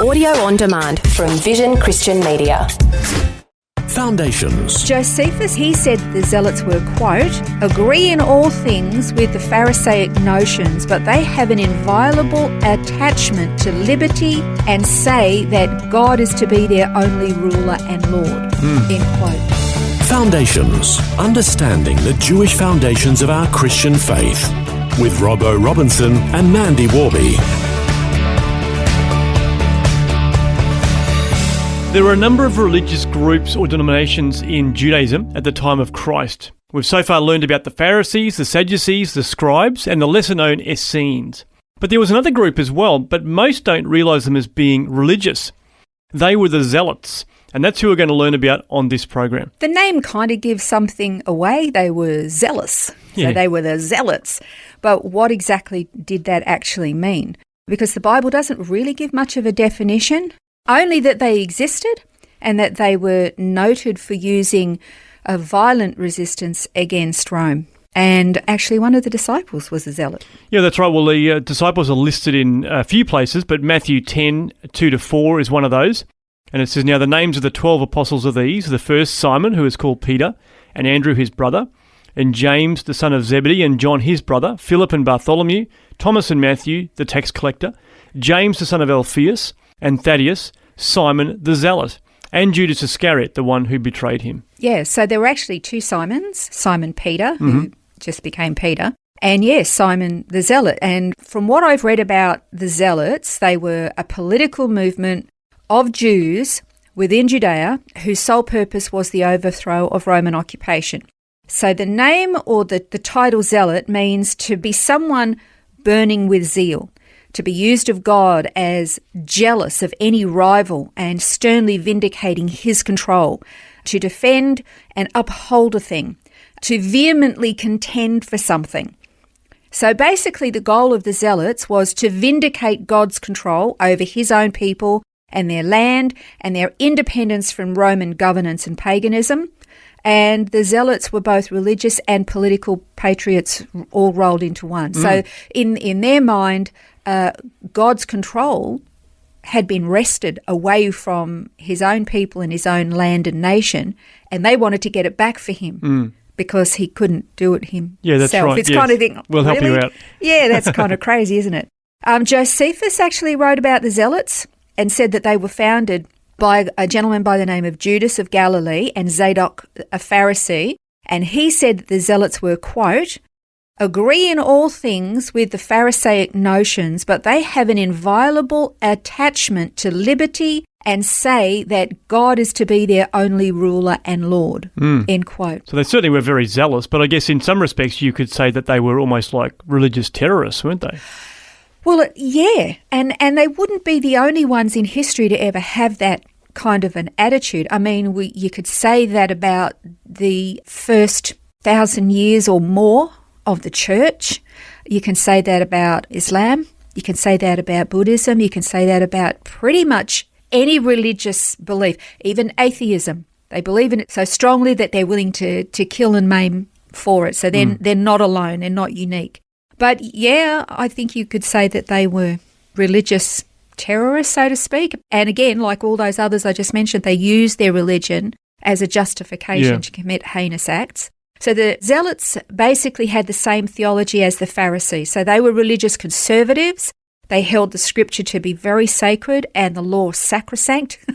Audio on demand from Vision Christian Media. Foundations. Josephus, he said the Zealots were, quote, agree in all things with the Pharisaic notions, but they have an inviolable attachment to liberty and say that God is to be their only ruler and Lord, end quote. Foundations. Understanding the Jewish foundations of our Christian faith. With Robbo Robinson and Mandy Warby. There were a number of religious groups or denominations in Judaism at the time of Christ. We've so far learned about the Pharisees, the Sadducees, the scribes, and the lesser-known Essenes. But there was another group as well, but most don't realise them as being religious. They were the Zealots, and that's who we're going to learn about on this program. The name kind of gives something away. They were zealous, so they were the Zealots. But what exactly did that actually mean? Because the Bible doesn't really give much of a definition. Only that they existed and that they were noted for using a violent resistance against Rome. And actually one of the disciples was a zealot. Yeah, that's right. Well, the disciples are listed in a few places, but Matthew 10, 2-4 is one of those. And it says, now the names of the 12 apostles are these. The first, Simon, who is called Peter, and Andrew his brother, and James the son of Zebedee, and John his brother, Philip and Bartholomew, Thomas and Matthew, the tax collector, James the son of Alphaeus, and Thaddeus, Simon the Zealot, and Judas Iscariot, the one who betrayed him. Yeah, so there were actually two Simons, Simon Peter, who just became Peter, and yes, Simon the Zealot. And from what I've read about the Zealots, they were a political movement of Jews within Judea whose sole purpose was the overthrow of Roman occupation. So the name or the title Zealot means to be someone burning with zeal, to be used of God as jealous of any rival and sternly vindicating his control, to defend and uphold a thing, to vehemently contend for something. So basically the goal of the Zealots was to vindicate God's control over his own people and their land and their independence from Roman governance and paganism. And the Zealots were both religious and political patriots all rolled into one. So in their mind, God's control had been wrested away from his own people and his own land and nation, and they wanted to get it back for him because he couldn't do it himself. Yeah, that's right. It's kind of thing. We'll help you out. Yeah, that's kind of crazy, isn't it? Josephus actually wrote about the Zealots and said that they were founded by a gentleman by the name of Judas of Galilee and Zadok, a Pharisee, and he said that the Zealots were, quote, agree in all things with the Pharisaic notions, but they have an inviolable attachment to liberty and say that God is to be their only ruler and Lord, end quote. So they certainly were very zealous, but I guess in some respects you could say that they were almost like religious terrorists, weren't they? Well, yeah, and they wouldn't be the only ones in history to ever have that kind of an attitude. I mean, you could say that about the first 1,000 years or more of the church. You can say that about Islam. You can say that about Buddhism. You can say that about pretty much any religious belief, even atheism. They believe in it so strongly that they're willing to kill and maim for it. So they're not alone. They're not unique. But yeah, I think you could say that they were religious terrorists, so to speak. And again, like all those others I just mentioned, they used their religion as a justification to commit heinous acts. So the Zealots basically had the same theology as the Pharisees. So they were religious conservatives. They held the scripture to be very sacred and the law sacrosanct,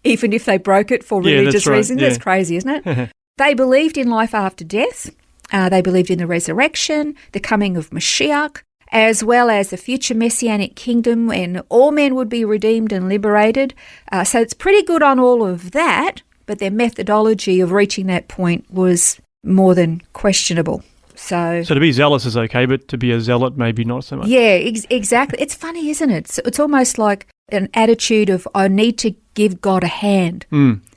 even if they broke it for religious reasons. That's crazy, isn't it? They believed in life after death. They believed in the resurrection, the coming of Mashiach, as well as the future messianic kingdom when all men would be redeemed and liberated. So it's pretty good on all of that, but their methodology of reaching that point was more than questionable. So to be zealous is okay, but to be a zealot maybe not so much. Yeah, exactly. It's funny, isn't it? It's almost like an attitude of, I need to give God a hand.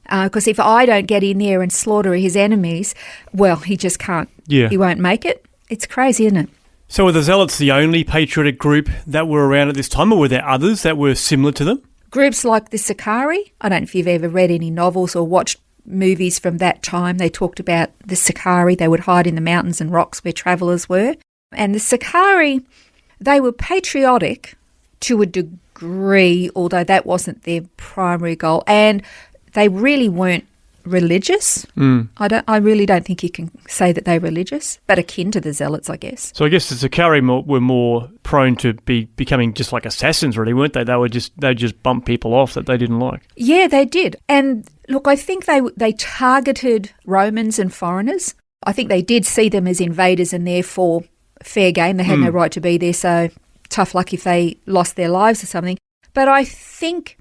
Because if I don't get in there and slaughter his enemies, well, he just can't. Yeah. He won't make it. It's crazy, isn't it? So were the Zealots the only patriotic group that were around at this time, or were there others that were similar to them? Groups like the Sicarii. I don't know if you've ever read any novels or watched movies from that time. They talked about the Sicarii. They would hide in the mountains and rocks where travellers were. And the Sicarii, they were patriotic to a agree, although that wasn't their primary goal. And they really weren't religious. I really don't think you can say that they're religious, but akin to the Zealots, I guess. So I guess the Sicarii were more prone to becoming just like assassins, really, weren't they? They'd just bump people off that they didn't like. Yeah, they did. And look, I think they targeted Romans and foreigners. I think they did see them as invaders and therefore fair game. They had no right to be there, so tough luck if they lost their lives or something. But I think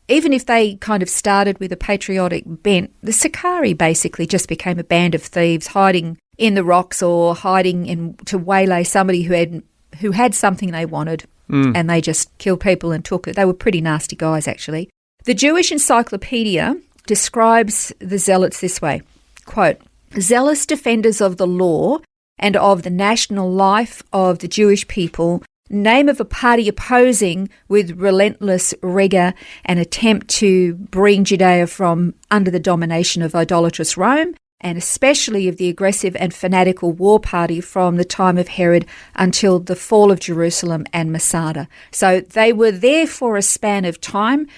even if they kind of started with a patriotic bent, the Sicarii basically just became a band of thieves hiding in the rocks or hiding to waylay somebody who had something they wanted, and they just killed people and took it. They were pretty nasty guys, actually. The Jewish Encyclopedia describes the Zealots this way, quote, "Zealous defenders of the law and of the national life of the Jewish people, name of a party opposing with relentless rigour an attempt to bring Judea from under the domination of idolatrous Rome, and especially of the aggressive and fanatical war party from the time of Herod until the fall of Jerusalem and Masada." So they were there for a span of time.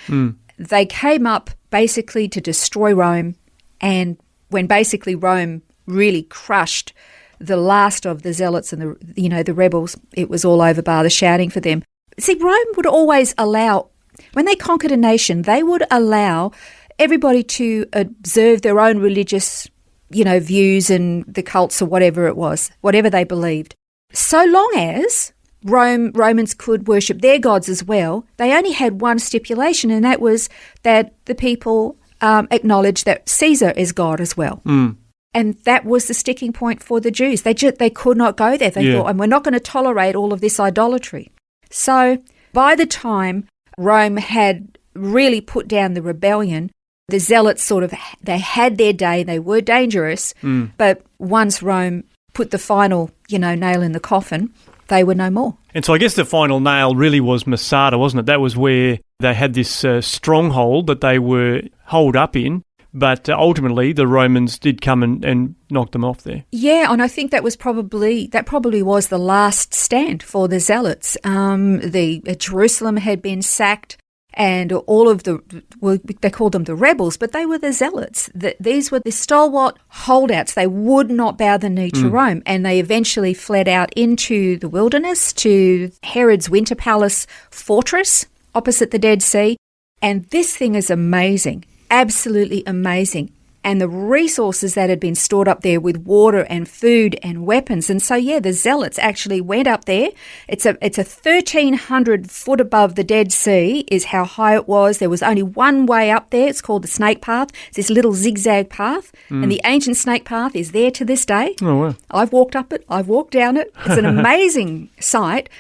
They came up basically to destroy Rome, and when basically Rome really crushed the last of the Zealots and the rebels, it was all over bar the shouting for them. See, Rome would always allow, when they conquered a nation, they would allow everybody to observe their own religious, views and the cults or whatever it was, whatever they believed. So long as Romans could worship their gods as well, they only had one stipulation, and that was that the people acknowledged that Caesar is God as well. And that was the sticking point for the Jews. They could not go there. They thought, and we're not going to tolerate all of this idolatry. So by the time Rome had really put down the rebellion, the Zealots they had their day. They were dangerous. But once Rome put the final, nail in the coffin, they were no more. And so I guess the final nail really was Masada, wasn't it? That was where they had this stronghold that they were holed up in. But ultimately, the Romans did come and knock them off there. Yeah, and I think that probably was the last stand for the Zealots. Jerusalem had been sacked, and all of they called them the rebels, but they were the Zealots. These were the stalwart holdouts. They would not bow the knee to Rome, and they eventually fled out into the wilderness to Herod's Winter Palace fortress opposite the Dead Sea. And this thing is amazing. Absolutely amazing. And the resources that had been stored up there with water and food and weapons. And so, the Zealots actually went up there. It's a 1,300 foot above the Dead Sea is how high it was. There was only one way up there. It's called the Snake Path. It's this little zigzag path. And the ancient Snake Path is there to this day. Oh, wow. I've walked up it. I've walked down it. It's an amazing sight.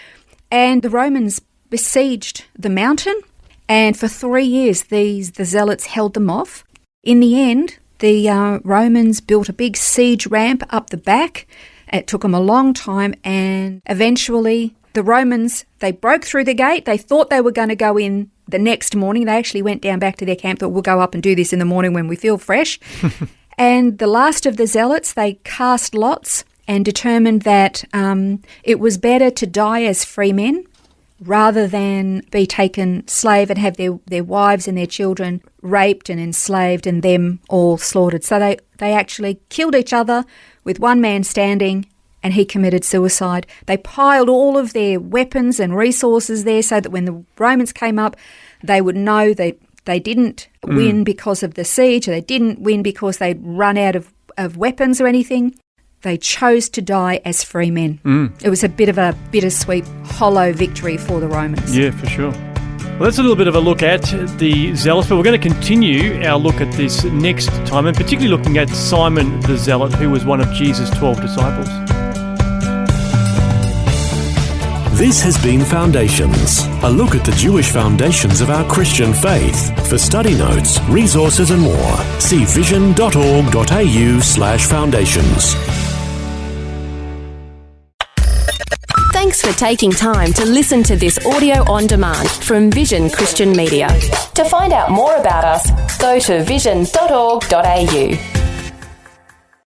And the Romans besieged the mountain. And for 3 years, the Zealots held them off. In the end, the Romans built a big siege ramp up the back. It took them a long time, and eventually the Romans, they broke through the gate. They thought they were going to go in the next morning. They actually went down back to their camp, thought we'll go up and do this in the morning when we feel fresh. And the last of the Zealots, they cast lots and determined that it was better to die as free men rather than be taken slave and have their wives and their children raped and enslaved and them all slaughtered. So they actually killed each other with one man standing, and he committed suicide. They piled all of their weapons and resources there so that when the Romans came up, they would know they didn't win because of the siege, or they didn't win because they'd run out of weapons or anything. They chose to die as free men. It was a bit of a bittersweet, hollow victory for the Romans. Yeah, for sure. Well, that's a little bit of a look at the Zealots, but we're going to continue our look at this next time, and particularly looking at Simon the Zealot, who was one of Jesus' 12 disciples. This has been Foundations, a look at the Jewish foundations of our Christian faith. For study notes, resources and more, see vision.org.au/foundations. Thanks for taking time to listen to this audio on demand from Vision Christian Media. To find out more about us, go to vision.org.au.